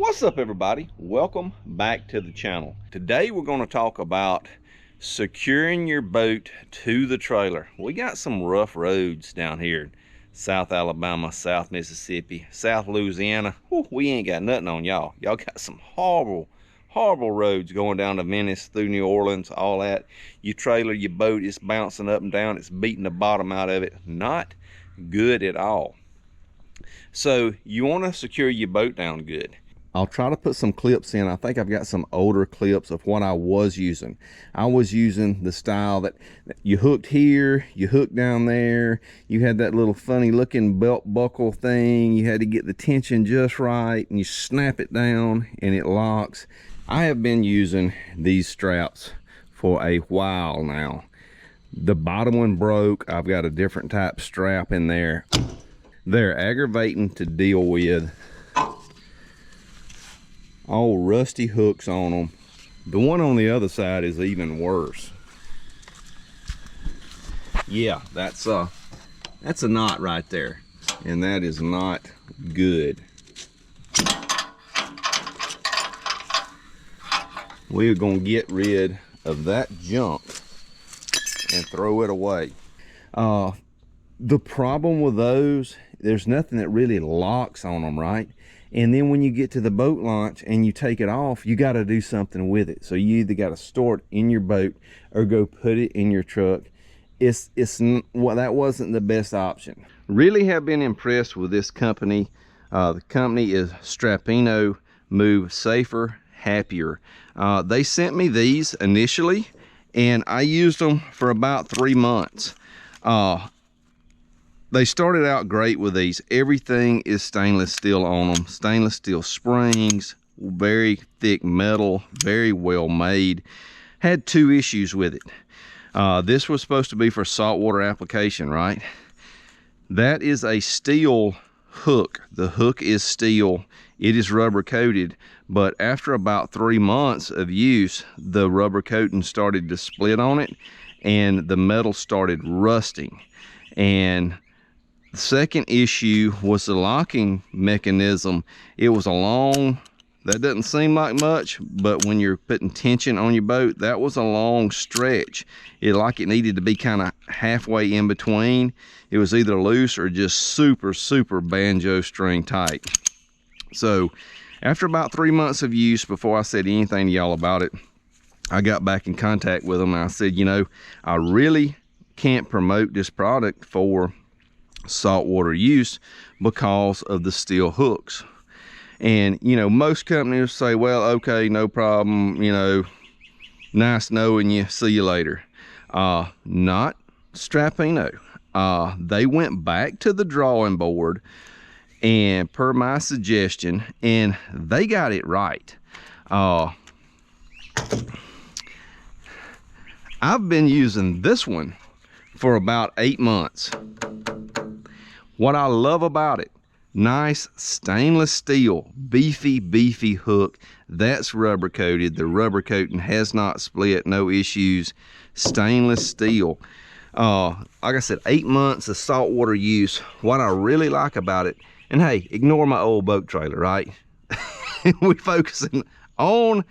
What's up, everybody? Welcome back to the channel. Today we're going to talk about securing your boat to the trailer. We got some rough roads down here, South Alabama, South Mississippi, South Louisiana. Whew, we ain't got nothing on y'all. Y'all got some horrible roads going down to Venice, through New Orleans, all that. You trailer your boat, it's bouncing up and down, it's beating the bottom out of it. Not good at all. So you want to secure your boat down good. I'll try to put some clips in. I think I've got some older clips of what I was using. I was using the style that you hooked here, you hooked down there, you had that little funny looking belt buckle thing, you had to get the tension just right, and you snap it down and it locks. I have been using these straps for a while now. The bottom one broke. I've got a different type strap in there. They're aggravating to deal with. All rusty hooks on them. The one on the other side is even worse. Yeah, that's a knot right there, and that is not good. We're gonna get rid of that junk and throw it away. The problem with those, there's nothing that really locks on them, right? And then when you get to the boat launch and you take it off, you got to do something with it. So you either got to store it in your boat or go put it in your truck. Well, that wasn't the best option. Really have been impressed with this company. The company is Strappino. Move safer, happier. They sent me these initially, and I used them for about 3 months. They started out great with these. Everything is stainless steel on them. Stainless steel springs, very thick metal, very well made. Had 2 issues with it. This was supposed to be for saltwater application, right? That is a steel hook. The hook is steel. It is rubber coated, but after about 3 months of use, the rubber coating started to split on it and the metal started rusting. And the second issue was the locking mechanism. It was a long, that doesn't seem like much, but when you're putting tension on your boat, that was a long stretch. It needed to be kind of halfway in between. It was either loose or just super banjo string tight. So after about 3 months of use, before I said anything to y'all about it, I got back in contact with them and I said, you know, I really can't promote this product for saltwater use because of the steel hooks. And you know, most companies say, well, okay, no problem, you know, nice knowing you, see you later. Not Strapinno. They went back to the drawing board and per my suggestion, and they got it right. I've been using this one for about 8 months. What I love about it, nice stainless steel, beefy hook. That's rubber coated. The rubber coating has not split, no issues. Stainless steel. Like I said, 8 months of saltwater use. What I really like about it, and hey, ignore my old boat trailer, right? We're focusing on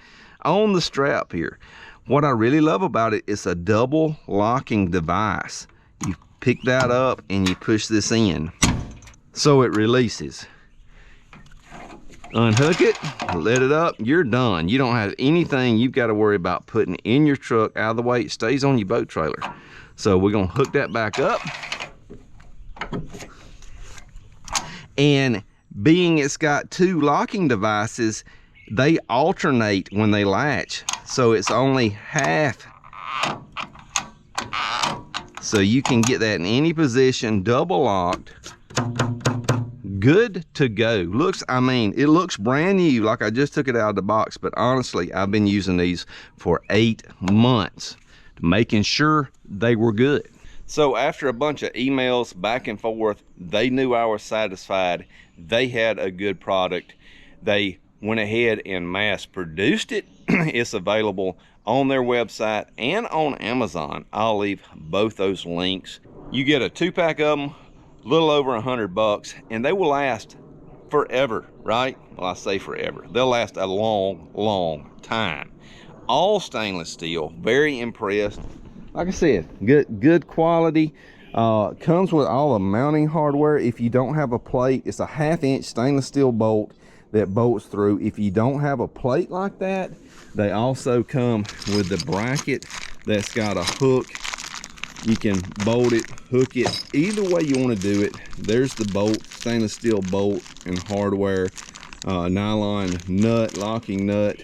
the strap here. What I really love about it is a double locking device. You pick that up and you push this in so it releases. Unhook it, let it up, you're done. You don't have anything you've got to worry about putting in your truck out of the way. It stays on your boat trailer. So we're gonna hook that back up. And being it's got 2 locking devices, they alternate when they latch. So it's only half. So you can get that in any position, double locked, good to go. I mean, it looks brand new, like I just took it out of the box, but honestly, I've been using these for 8 months, making sure they were good. So after a bunch of emails back and forth, they knew I was satisfied. They had a good product. They went ahead and mass produced it. It's available on their website and on Amazon. I'll leave both those links. You get a 2-pack of them, a little over $100, and they will last forever, right? Well, I say forever. They'll last a long, long time. All stainless steel. Very impressed. Like I said, good quality. Comes with all the mounting hardware. If you don't have a plate, it's a 1/2 inch stainless steel bolt that bolts through. If you don't have a plate like that, they also come with the bracket that's got a hook. You can bolt it, hook it, either way you want to do it. There's the bolt, stainless steel bolt and hardware, nylon nut, locking nut.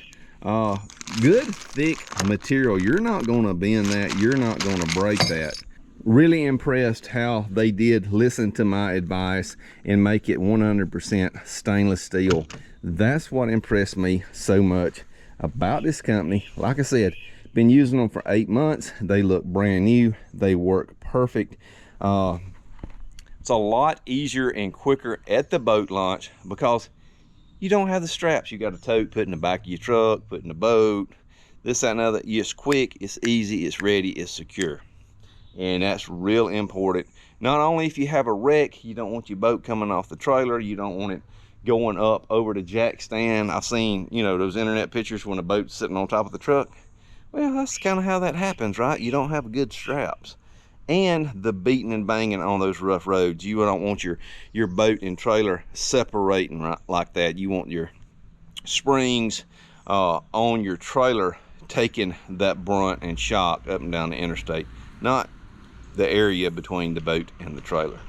Good thick material. You're not going to bend that. You're not going to break that. Really impressed how they did listen to my advice and make it 100% stainless steel. That's what impressed me so much about this company. Like I said, been using them for 8 months. They look brand new. They work perfect. It's a lot easier and quicker at the boat launch because you don't have the straps you got to tote, put in the back of your truck, put in the boat, this, that, and other. It's quick, it's easy, it's ready, it's secure. And that's real important. Not only if you have a wreck, you don't want your boat coming off the trailer, you don't want it going up over the jack stand. I've seen, you know, those internet pictures when a boat's sitting on top of the truck. Well, that's kind of how that happens, right? You don't have good straps. And the beating and banging on those rough roads. You don't want your boat and trailer separating right like that. You want your springs on your trailer taking that brunt and shock up and down the interstate, not the area between the boat and the trailer.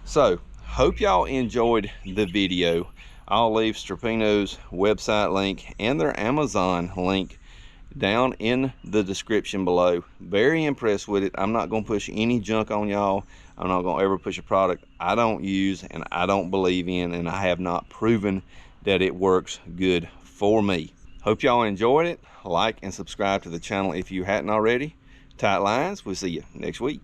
So, hope y'all enjoyed the video. I'll leave Strappino's website link and their Amazon link down in the description below. Very impressed with it. I'm not going to push any junk on y'all. I'm not going to ever push a product I don't use and I don't believe in, and I have not proven that it works good for me. Hope y'all enjoyed it. Like and subscribe to the channel if you hadn't already. Tight lines. We'll see you next week.